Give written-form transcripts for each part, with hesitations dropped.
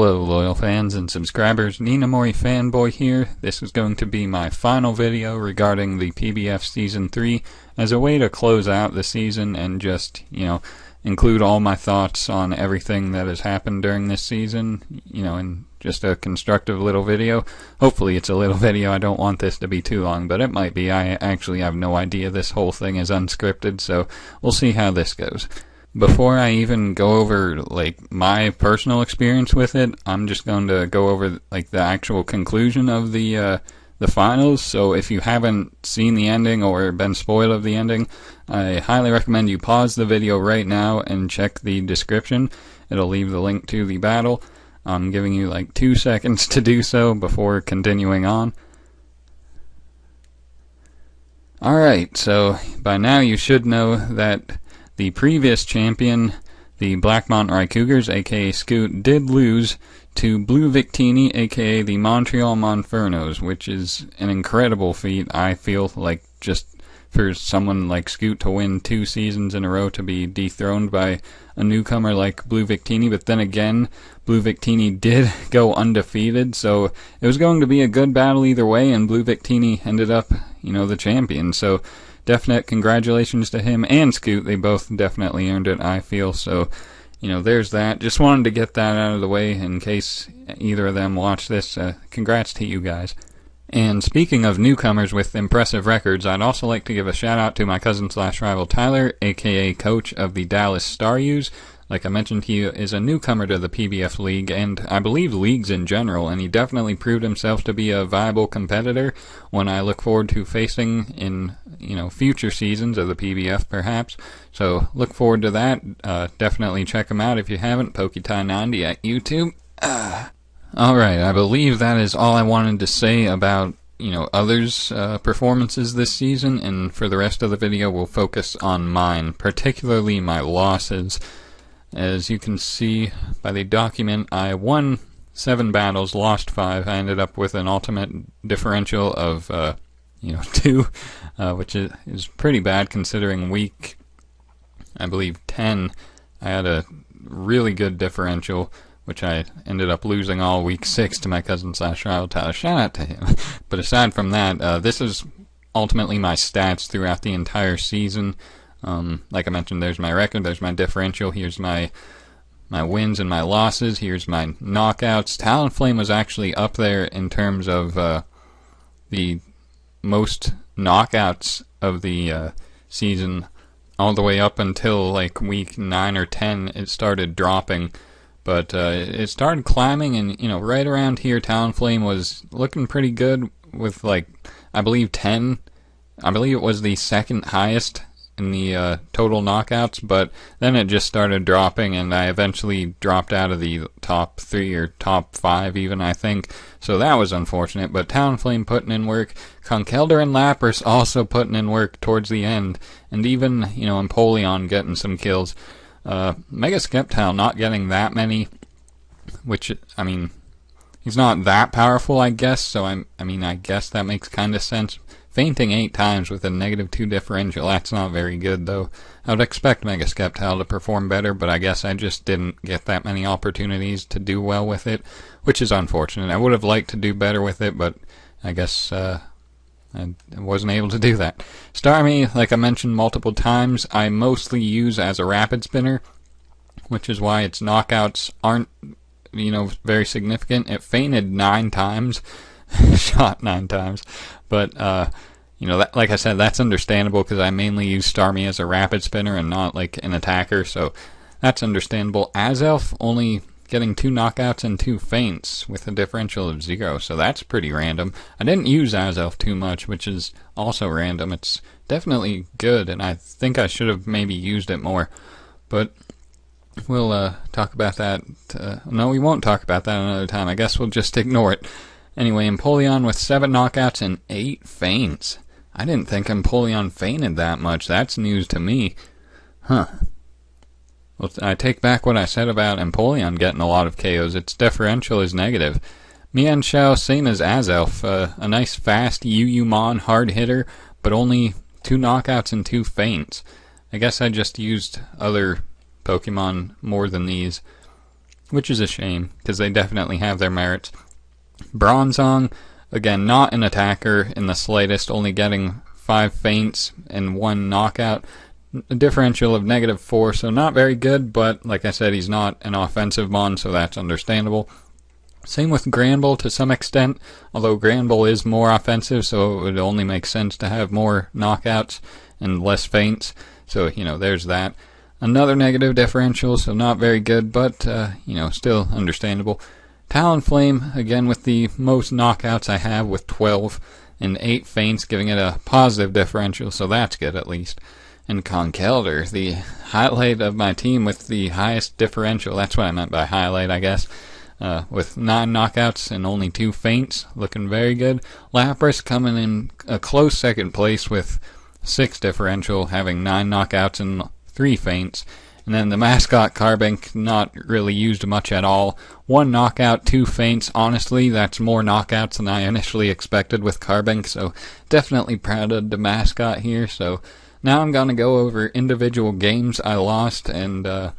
Hello loyal fans and subscribers, Ninamori Fanboy here. This is going to be my final video regarding the PBF Season 3 as a way to close out the season and just, include all my thoughts on everything that has happened during this season, in just a constructive little video. Hopefully it's a little video. I don't want this to be too long, but it might be. I actually have no idea. This whole thing is unscripted, so we'll see how this goes. Before I even go over my personal experience with it, I'm just going to go over the actual conclusion of the finals. So if you haven't seen the ending or been spoiled of the ending, I highly recommend you pause the video right now and check the description. It'll leave the link to the battle. I'm giving you 2 seconds to do so before continuing on. Alright, so by now you should know that the previous champion, the Blackmont Cougars, aka Scoot, did lose to Blue Victini, aka the Montreal Monfernos, which is an incredible feat. I feel just for someone like Scoot to win 2 seasons in a row, to be dethroned by a newcomer like Blue Victini. But then again, Blue Victini did go undefeated, so it was going to be a good battle either way, and Blue Victini ended up, the champion. So definite congratulations to him and Scoot. They both definitely earned it, I feel. So, there's that. Just wanted to get that out of the way in case either of them watch this. Congrats to you guys. And speaking of newcomers with impressive records, I'd also like to give a shout out to my cousin/rival Tyler, aka coach of the Dallas Star Use. Like I mentioned, he is a newcomer to the PBF League, and I believe leagues in general, and he definitely proved himself to be a viable competitor, one I look forward to facing in, future seasons of the PBF perhaps. So look forward to that. Definitely check him out if you haven't, PokeTie90 at YouTube. Alright, I believe that is all I wanted to say about, others' performances this season, and for the rest of the video we'll focus on mine, particularly my losses. As you can see by the document, I won 7 battles, lost 5. I ended up with an ultimate differential of, 2, which is pretty bad considering week, I believe, 10. I had a really good differential, which I ended up losing all week 6 to my cousin/rival Tyler. Shout out to him. But aside from that, this is ultimately my stats throughout the entire season. Like I mentioned, there's my record, there's my differential, here's my wins and my losses, here's my knockouts. Talonflame was actually up there in terms of the most knockouts of the season, all the way up until week 9 or 10 it started dropping. But it started climbing, and right around here Talonflame was looking pretty good with I believe 10. I believe it was the second highest in the total knockouts, but then it just started dropping, and I eventually dropped out of the top 3 or top 5 even, I think. So that was unfortunate, but Talonflame putting in work, Conkeldurr and Lapras also putting in work towards the end, and even, Empoleon getting some kills. Mega Sceptile not getting that many, which, he's not that powerful, I guess, so I guess that makes kind of sense. Fainting 8 times with a -2 differential, that's not very good, though. I would expect Mega Sceptile to perform better, but I guess I just didn't get that many opportunities to do well with it, which is unfortunate. I would have liked to do better with it, but I guess I wasn't able to do that. Starmie, like I mentioned multiple times, I mostly use as a rapid spinner, which is why its knockouts aren't, very significant. It fainted 9 times, shot 9 times, but like I said, that's understandable because I mainly use Starmie as a rapid spinner and not an attacker, so that's understandable. Azelf only getting 2 knockouts and 2 feints with a differential of 0, so that's pretty random. I didn't use Azelf too much, which is also random. It's definitely good, and I think I should have maybe used it more, but we'll talk about that. No, we won't talk about that another time. I guess we'll just ignore it. Anyway, Empoleon with 7 knockouts and 8 feints. I didn't think Empoleon fainted that much. That's news to me. Huh. Well, I take back what I said about Empoleon getting a lot of KOs. Its differential is negative. Mienshao, same as Azelf. A nice fast UU-Mon hard hitter, but only 2 knockouts and 2 feints. I guess I just used other Pokemon more than these. which is a shame, because they definitely have their merits. Bronzong, again, not an attacker in the slightest, only getting 5 feints and 1 knockout. A differential of -4, so not very good, but like I said, he's not an offensive mon, so that's understandable. Same with Granbull to some extent, although Granbull is more offensive, so it would only make sense to have more knockouts and less feints. So, there's that. Another negative differential, so not very good, but, still understandable. Talonflame, again with the most knockouts I have with 12 and 8 feints, giving it a positive differential, so that's good at least. And Conkeldurr, the highlight of my team with the highest differential, that's what I meant by highlight, I guess. With 9 knockouts and only 2 feints, looking very good. Lapras coming in a close second place with 6 differential, having 9 knockouts and 3 feints. And then the mascot Carbink, not really used much at all. 1 knockout, 2 feints. Honestly, that's more knockouts than I initially expected with Carbink, so definitely proud of the mascot here. So now I'm going to go over individual games I lost, and oh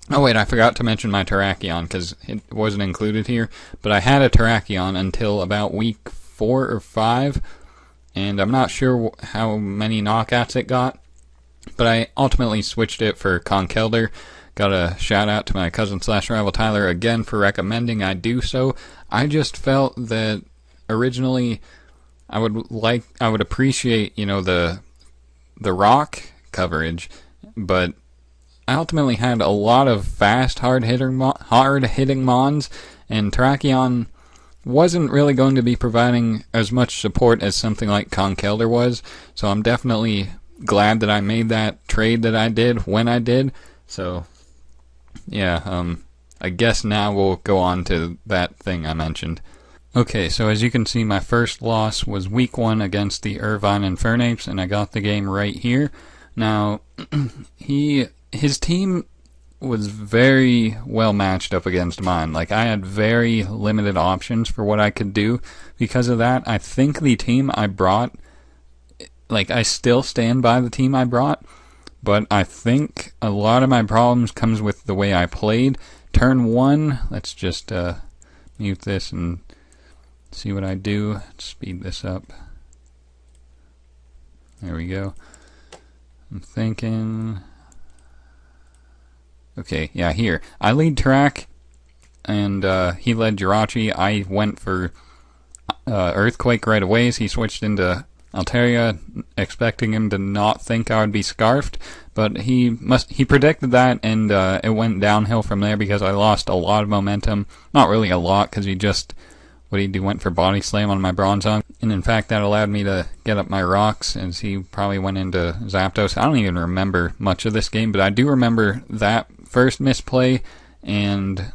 wait, I forgot to mention my Terrakion because it wasn't included here, but I had a Terrakion until about week 4 or 5, and I'm not sure how many knockouts it got, but I ultimately switched it for Conkeldurr. Got a shout out to my cousin / rival Tyler again for recommending I do so. I just felt that originally I would appreciate, the rock coverage, but I ultimately had a lot of fast, hard-hitting mons, and Terrakion wasn't really going to be providing as much support as something like Conkeldurr was, so I'm definitely glad that I made that trade that I did when I did. So, yeah, I guess now we'll go on to that thing I mentioned. Okay, so as you can see, my first loss was week 1 against the Irvine Infernapes, and I got the game right here. Now, his team was very well matched up against mine. Like, I had very limited options for what I could do. Because of that, I think the team I brought, I still stand by the team I brought, but I think a lot of my problems comes with the way I played. Turn 1, let's just mute this and see what I do. Speed this up. There we go. I'm thinking... Okay, yeah, here. I lead Tarak, and he led Jirachi. I went for Earthquake right away, so he switched into Altaria, expecting him to not think I would be Scarfed, but he predicted that, and it went downhill from there because I lost a lot of momentum. Not really a lot, because he went for Body Slam on my Bronzong, and in fact that allowed me to get up my rocks, as he probably went into Zapdos. I don't even remember much of this game, but I do remember that first misplay, and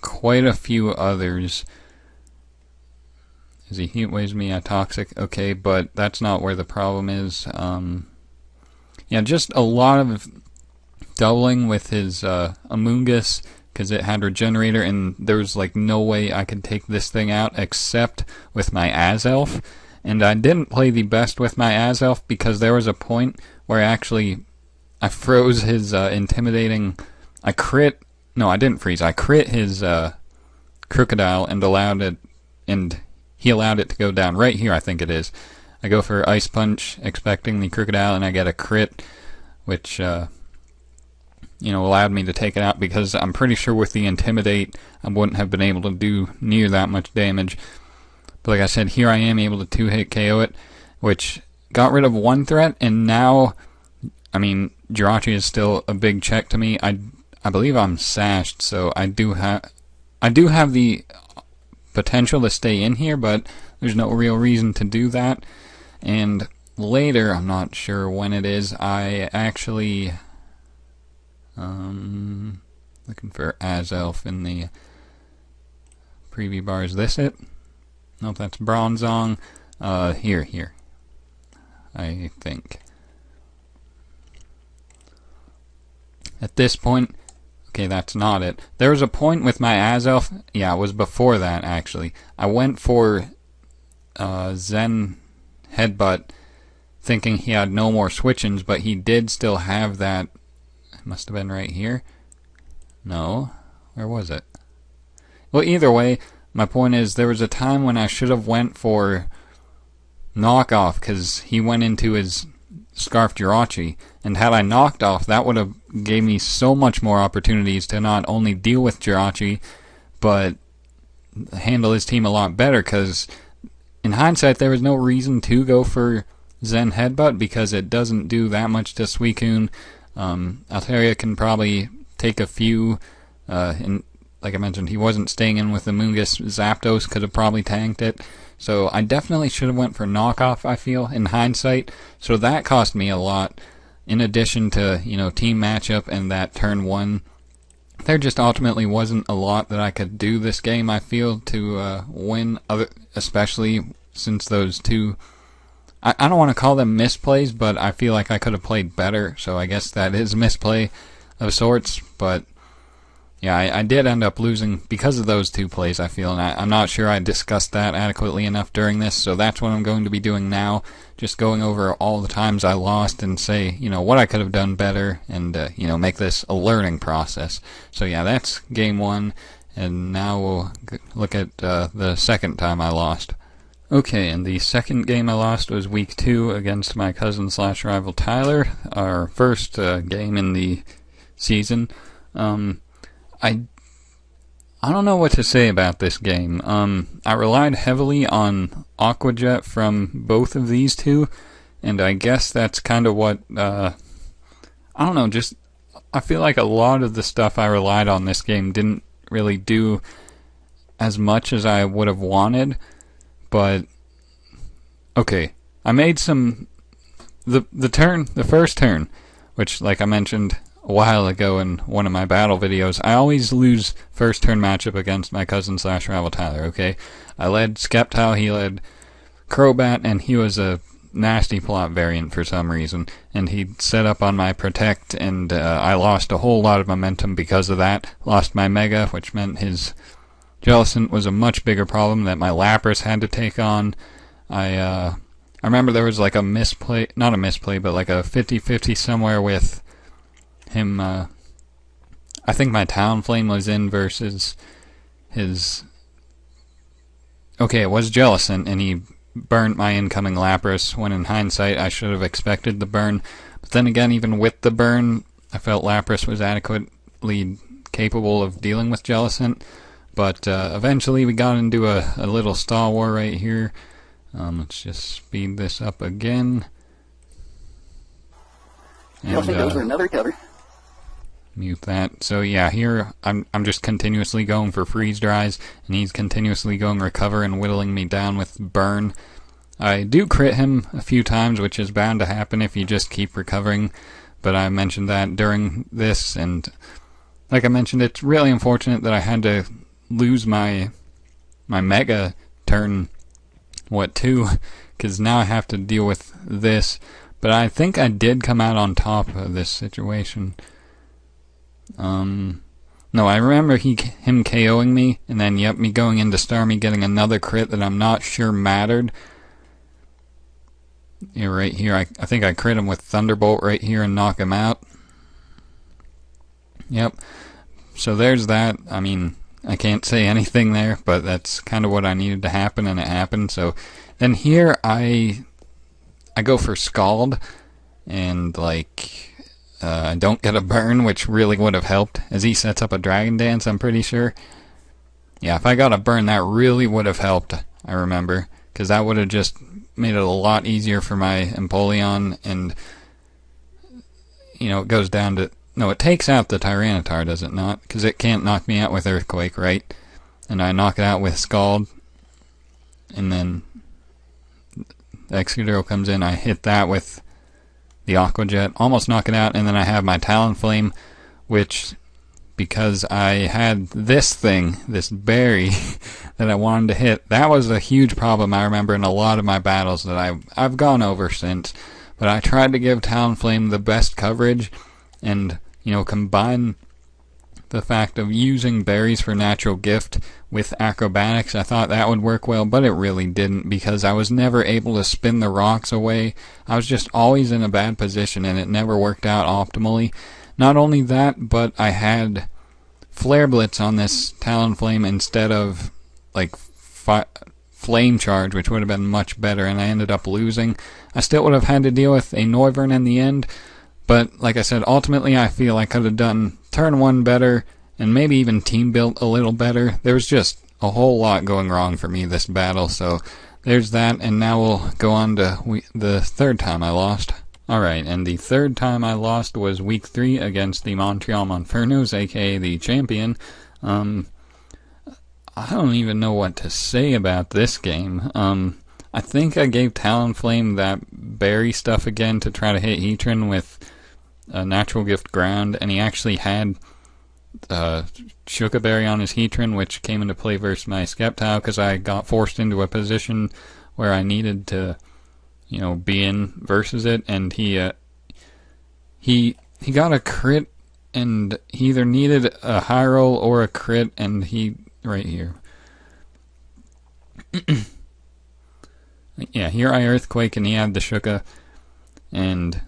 quite a few others. As he heat waves me, I toxic. Okay, but that's not where the problem is. Yeah, just a lot of doubling with his Amoonguss, because it had Regenerator, and there was no way I could take this thing out except with my Azelf. And I didn't play the best with my Azelf because there was a point where I froze his intimidating... I didn't freeze. I crit his Crocodile and he allowed it to go down. Right here, I think it is. I go for Ice Punch, expecting the Crocodile, and I get a crit, which... allowed me to take it out, because I'm pretty sure with the Intimidate I wouldn't have been able to do near that much damage. But like I said, here I am able to 2-hit KO it, which got rid of one threat, and now, Jirachi is still a big check to me. I believe I'm sashed, so I do have the potential to stay in here, but there's no real reason to do that. And later, I'm not sure when it is, I actually... looking for Azelf in the preview bar. Is this it? Nope, that's Bronzong. Here. I think. At this point, okay, that's not it. There was a point with my Azelf, yeah, it was before that, actually. I went for Zen Headbutt, thinking he had no more switch-ins, but he did still have that. Must have been right here. No. Where was it? Well, either way, my point is there was a time when I should have went for knockoff because he went into his Scarf Jirachi, and had I knocked off, that would have gave me so much more opportunities to not only deal with Jirachi, but handle his team a lot better, because in hindsight there was no reason to go for Zen Headbutt because it doesn't do that much to Suicune. Altaria can probably take a few, and like I mentioned, he wasn't staying in with the Mungus. Zapdos could have probably tanked it. So I definitely should have went for knockoff, I feel, in hindsight. So that cost me a lot, in addition to, team matchup and that turn 1. There just ultimately wasn't a lot that I could do this game, I feel, to win, especially since those two... I don't want to call them misplays, but I feel like I could have played better, so I guess that is misplay of sorts, but... yeah, I did end up losing because of those two plays, I feel, and I'm not sure I discussed that adequately enough during this, so that's what I'm going to be doing now, just going over all the times I lost and say, what I could have done better, and, make this a learning process. So yeah, that's game 1, and now we'll look at the second time I lost. Okay, and the second game I lost was week 2 against my cousin/rival Tyler, our first game in the season. I don't know what to say about this game. I relied heavily on Aqua Jet from both of these two, and I guess that's kind of what, I don't know, I feel like a lot of the stuff I relied on this game didn't really do as much as I would have wanted, but, okay, I made the first turn, which, like I mentioned a while ago in one of my battle videos, I always lose first turn matchup against my cousin/rival Tyler, okay? I led Skeptile, he led Crobat, and he was a nasty plot variant for some reason, and he'd set up on my Protect, and I lost a whole lot of momentum because of that. Lost my Mega, which meant his Jellicent was a much bigger problem that my Lapras had to take on. I remember there was like a misplay, not a misplay, but like a 50-50 somewhere with him, I think my Talonflame was in versus his... okay, it was Jellicent, and he burnt my incoming Lapras, when in hindsight I should have expected the burn. But then again, even with the burn, I felt Lapras was adequately capable of dealing with Jellicent. But eventually we got into a little stall war right here. Let's just speed this up again. And, goes for another cover. Mute that. So yeah, here I'm just continuously going for freeze dries, and he's continuously going recover and whittling me down with burn. I do crit him a few times, which is bound to happen if you just keep recovering, but I mentioned that during this, and like I mentioned, it's really unfortunate that I had to lose my Mega turn 2, because now I have to deal with this, but I think I did come out on top of this situation. No, I remember him KOing me, and then, yep, me going into Starmie, getting another crit that I'm not sure mattered. Yeah, right here, I think I crit him with Thunderbolt right here and knock him out. Yep. So there's that. I mean, I can't say anything there, but that's kind of what I needed to happen, and it happened. So then here I go for Scald, and like... I don't get a burn, which really would have helped, as he sets up a Dragon Dance, I'm pretty sure. Yeah, if I got a burn, that really would have helped, I remember, because that would have just made it a lot easier for my Empoleon, and, it goes down to... no, it takes out the Tyranitar, does it not? Because it can't knock me out with Earthquake, right? And I knock it out with Scald, and then the Excadrill comes in, I hit that with the Aqua Jet, almost knock it out, and then I have my Talonflame, which, because I had this berry that I wanted to hit, that was a huge problem, I remember, in a lot of my battles that I've gone over since. But I tried to give Talonflame the best coverage, and, combine the fact of using berries for natural gift with acrobatics. I thought that would work well, but it really didn't, because I was never able to spin the rocks away. I was just always in a bad position, and it never worked out optimally. Not only that, but I had Flare Blitz on this Talonflame instead of like Flame Charge, which would have been much better, and I ended up losing. I still would have had to deal with a Noivern in the end, but like I said, ultimately I feel I could have done turn 1 better, and maybe even team built a little better. There was just a whole lot going wrong for me this battle, so there's that, and now we'll go on to the third time I lost. Alright, and the third time I lost was week 3 against the Montreal Monfernos, aka the champion. I don't even know what to say about this game. I think I gave Talonflame that berry stuff again to try to hit Heatran with a Natural Gift Ground, and he actually had Shuka Berry on his Heatran, which came into play versus my Sceptile because I got forced into a position where I needed to, be in versus it, and he got a crit, and he either needed a high roll or a crit, and he right here. Yeah, here I Earthquake, and he had the Shuka, and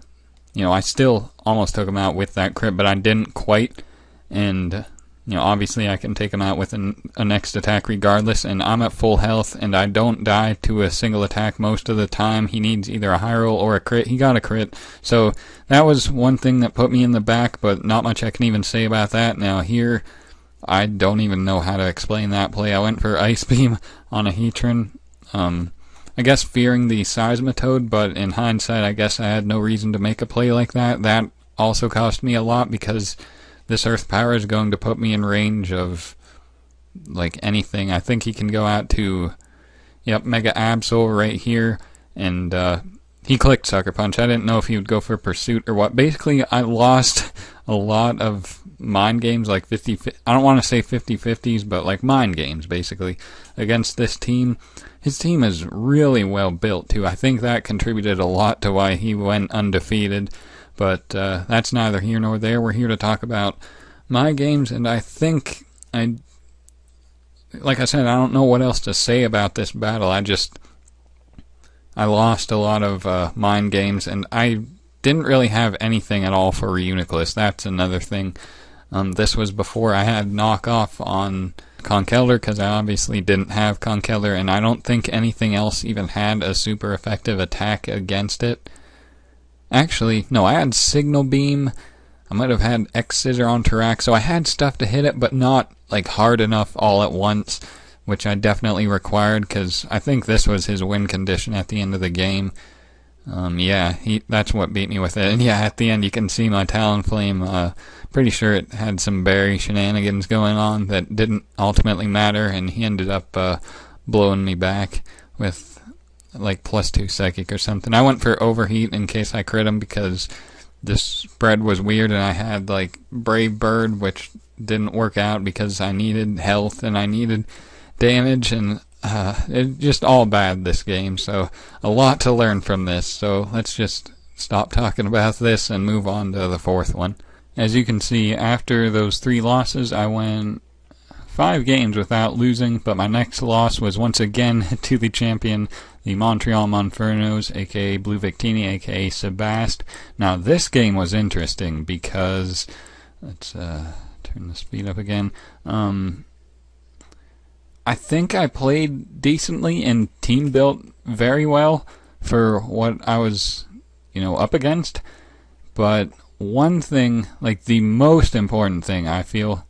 I still almost took him out with that crit, but I didn't quite, and obviously I can take him out with a next attack regardless, and I'm at full health, and I don't die to a single attack most of the time. He needs either a high roll or a crit. He got a crit, so that was one thing that put me in the back, but not much I can even say about that. Now here, I don't even know how to explain that play. I went for Ice Beam on a Heatran, I guess fearing the Seismitoad, but in hindsight I guess I had no reason to make a play like that. That also cost me a lot because this Earth Power is going to put me in range of like anything. I think he can go out to Mega Absol right here, and he clicked Sucker Punch. I didn't know if he would go for Pursuit or what. Basically I lost a lot of mind games, like I don't want to say 50-50s, but like mind games basically against this team. His team is really well built too. I think that contributed a lot to why he went undefeated, but that's neither here nor there. We're here to talk about my games, and I think like I said, I don't know what else to say about this battle. I lost a lot of mind games, and I didn't really have anything at all for Reuniclus. That's another thing. This was before I had knockoff on Conkeldurr, because I obviously didn't have Conkeldurr, and I don't think anything else even had a super effective attack against it. Actually, no, I had Signal Beam. I might have had X-Scissor on Tarak, so I had stuff to hit it, but not like hard enough all at once, which I definitely required, because I think this was his win condition at the end of the game. That's what beat me with it. And yeah, at the end you can see my Talonflame, pretty sure it had some berry shenanigans going on that didn't ultimately matter, and he ended up blowing me back with like +2 Psychic or something. I went for Overheat in case I crit him because this spread was weird, and I had like Brave Bird, which didn't work out because I needed health and I needed damage, and it's just all bad this game, so a lot to learn from this. So let's just stop talking about this and move on to the fourth one. As you can see, after those 3 losses, I went 5 games without losing, but my next loss was once again to the champion, the Montreal Monfernos, aka Blue Victini, aka Sebast. Now this game was interesting because, let's turn the speed up again. I think I played decently and team built very well for what I was, up against. But one thing, like the most important thing, I feel,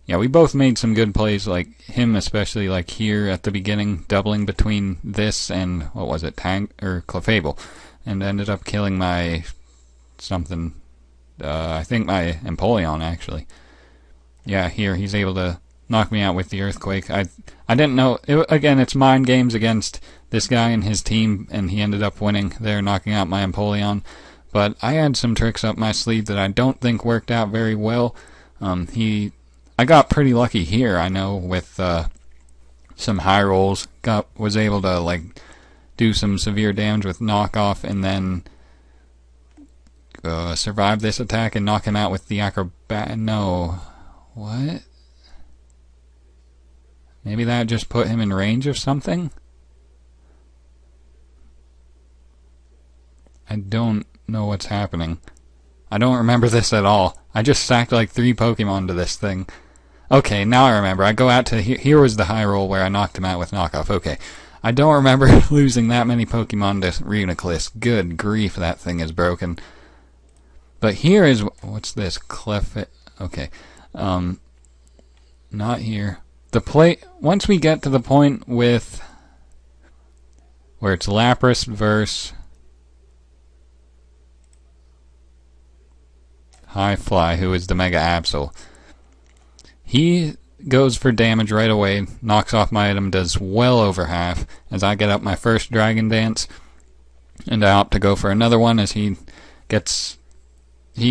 we both made some good plays, like him especially, like here at the beginning, doubling between this and, what was it, Clefable, and ended up killing my something, I think my Empoleon actually. Yeah, here he's able to knock me out with the Earthquake. I didn't know, again, it's mind games against this guy and his team, and he ended up winning there, knocking out my Empoleon. But I had some tricks up my sleeve that I don't think worked out very well. I got pretty lucky here, I know, with some high rolls. Was able to like do some severe damage with knockoff, and then survive this attack and knock him out with the Acrobat. No, what? Maybe that just put him in range of something? I don't know what's happening. I don't remember this at all. I just sacked like 3 Pokemon to this thing. Okay, now I remember. I go out to here was the high roll where I knocked him out with knockoff. Okay. I don't remember losing that many Pokemon to Reuniclus. Good grief, that thing is broken. But here is... What's this? Okay. Not here. Once we get to the point with... where it's Lapras versus... High Fly, who is the Mega Absol. He goes for damage right away, knocks off my item, does well over half, as I get up my first Dragon Dance, and I opt to go for another one as he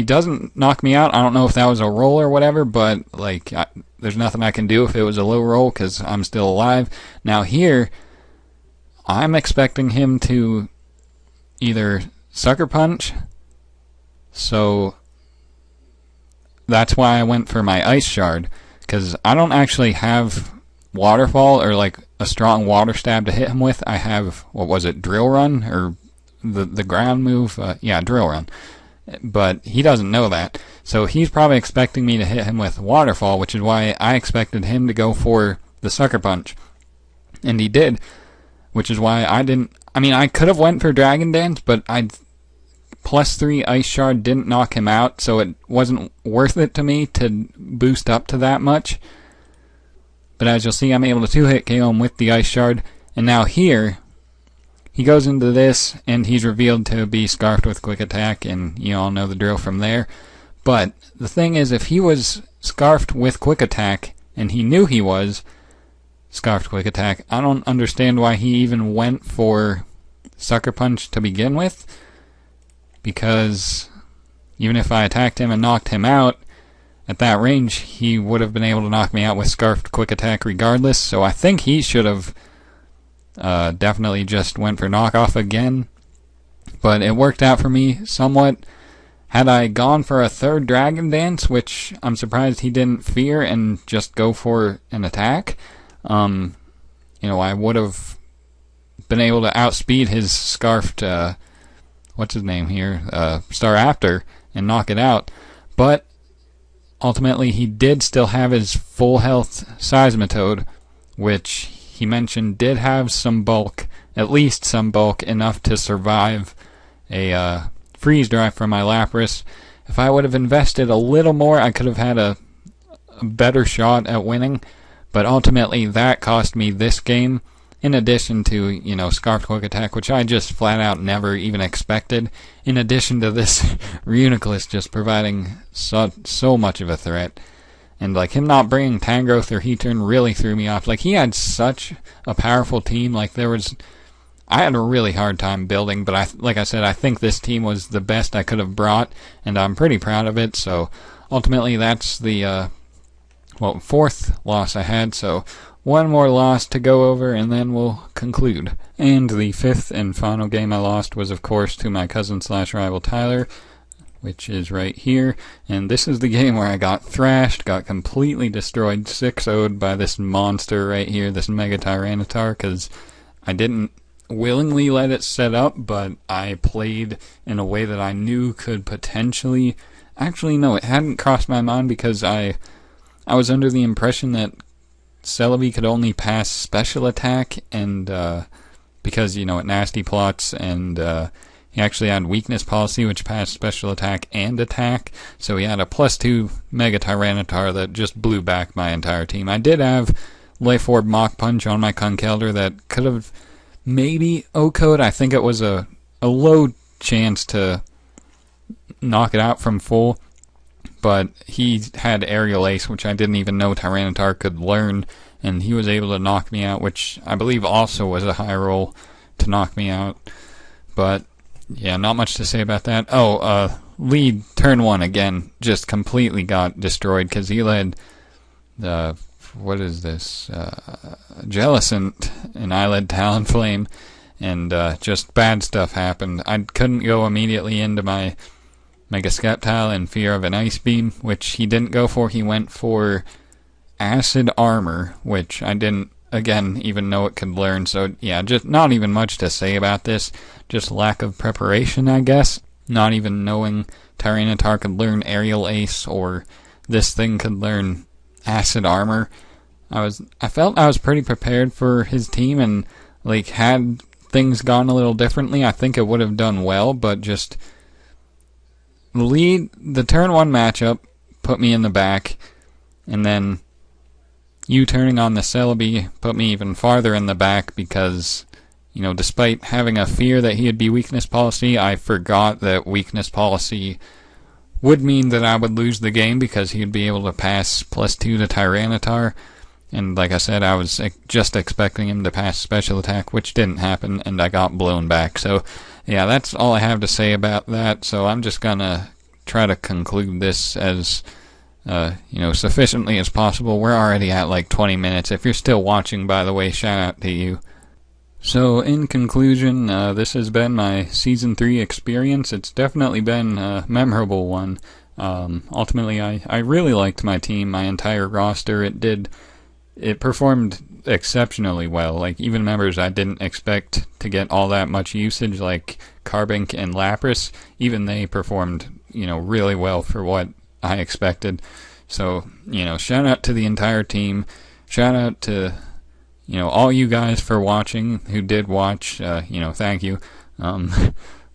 doesn't knock me out. I don't know if that was a roll or whatever, but like there's nothing I can do if it was a low roll because I'm still alive. Now here, I'm expecting him to either Sucker Punch, so that's why I went for my Ice Shard, because I don't actually have Waterfall or like a strong Water Stab to hit him with. I have, what was it, Drill Run, or the ground move? Yeah, Drill Run. But he doesn't know that, so he's probably expecting me to hit him with Waterfall, which is why I expected him to go for the Sucker Punch. And he did, which is why I didn't... I mean, I could have went for Dragon Dance, but +3 Ice Shard didn't knock him out, so it wasn't worth it to me to boost up to that much. But as you'll see, I'm able to 2-hit KO him with the Ice Shard. And now here, he goes into this, and he's revealed to be Scarfed with Quick Attack, and you all know the drill from there. But the thing is, if he was Scarfed with Quick Attack, and he knew he was Scarfed Quick Attack, I don't understand why he even went for Sucker Punch to begin with. Because even if I attacked him and knocked him out, at that range, he would have been able to knock me out with Scarfed Quick Attack regardless. So I think he should have definitely just went for knockoff again. But it worked out for me somewhat. Had I gone for a third Dragon Dance, which I'm surprised he didn't fear and just go for an attack, I would have been able to outspeed his Scarfed... what's his name here? Staraptor, and knock it out. But ultimately, he did still have his full health Seismitoad, which he mentioned did have some bulk, at least some bulk, enough to survive a freeze drive from my Lapras. If I would have invested a little more, I could have had a better shot at winning. But ultimately, that cost me this game. In addition to, Scarfed Quick Attack, which I just flat out never even expected. In addition to this Reuniclus just providing so much of a threat. And like him not bringing Tangrowth or Heatran really threw me off. Like he had such a powerful team. Like I had a really hard time building, but like I said, I think this team was the best I could have brought. And I'm pretty proud of it. So ultimately that's the, 4th loss I had. So one more loss to go over, and then we'll conclude. And the 5th and final game I lost was, of course, to my cousin/rival Tyler, which is right here. And this is the game where I got thrashed, got completely destroyed, 6-0'd by this monster right here, this Mega Tyranitar, because I didn't willingly let it set up, but I played in a way that I knew could potentially... Actually, no, it hadn't crossed my mind because I was under the impression that Celebi could only pass special attack, and because, it nasty plots, and he actually had weakness policy, which passed special attack and attack, so he had a +2 Mega Tyranitar that just blew back my entire team. I did have Life Orb Mach Punch on my Conkeldurr that could have maybe OHKO'd. I think it was a low chance to knock it out from full, but he had Aerial Ace, which I didn't even know Tyranitar could learn, and he was able to knock me out, which I believe also was a high roll to knock me out. But, yeah, not much to say about that. Lead turn 1 again, just completely got destroyed, because he led the, what is this, Jellicent, and I led Talonflame, and just bad stuff happened. I couldn't go immediately into my Mega Sceptile in fear of an Ice Beam, which he didn't go for. He went for Acid Armor, which I didn't, again, even know it could learn. So, yeah, just not even much to say about this. Just lack of preparation, I guess. Not even knowing Tyranitar could learn Aerial Ace, or this thing could learn Acid Armor. I felt I was pretty prepared for his team, and like had things gone a little differently, I think it would have done well, but just the turn 1 matchup put me in the back, and then you turning on the Celebi put me even farther in the back because, you know, despite having a fear that he would be weakness policy, I forgot that weakness policy would mean that I would lose the game because he would be able to pass +2 to Tyranitar. And like I said, I was just expecting him to pass special attack, which didn't happen, and I got blown back. So, yeah, that's all I have to say about that. So I'm just gonna try to conclude this as, you know, sufficiently as possible. We're already at like 20 minutes. If you're still watching, by the way, shout out to you. So, in conclusion, this has been my Season 3 experience. It's definitely been a memorable one. Ultimately, I really liked my team, my entire roster. It performed exceptionally well. Like, even members I didn't expect to get all that much usage, like Carbink and Lapras, even they performed, you know, really well for what I expected. So, you know, shout out to the entire team. Shout out to, you know, all you guys for watching who did watch. You know, thank you.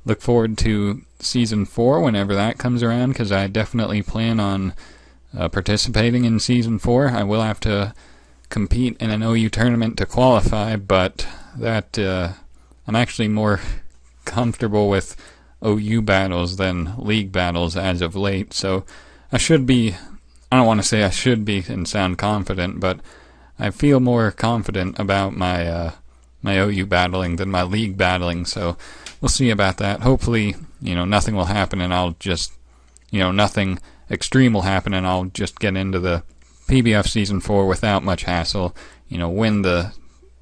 Look forward to Season 4 whenever that comes around, because I definitely plan on participating in Season 4. I will have to compete in an OU tournament to qualify, but that I'm actually more comfortable with OU battles than league battles as of late, so I don't want to say I should be and sound confident, but I feel more confident about my my OU battling than my league battling, so we'll see about that. Hopefully, you know, nothing will happen and I'll just, you know, nothing extreme will happen and I'll just get into the PBF Season 4 without much hassle, you know, win the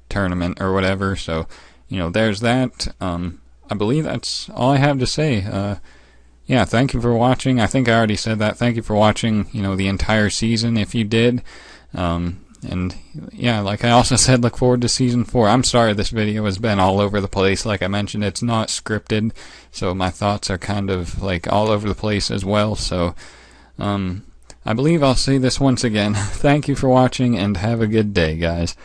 tournament or whatever. So, you know, there's that. I believe that's all I have to say. Yeah, thank you for watching. I think I already said that. Thank you for watching, you know, the entire season if you did. And yeah, like I also said, look forward to Season 4. I'm sorry this video has been all over the place. Like I mentioned, it's not scripted, so my thoughts are kind of like all over the place as well. So, I believe I'll say this once again. Thank you for watching, and have a good day, guys.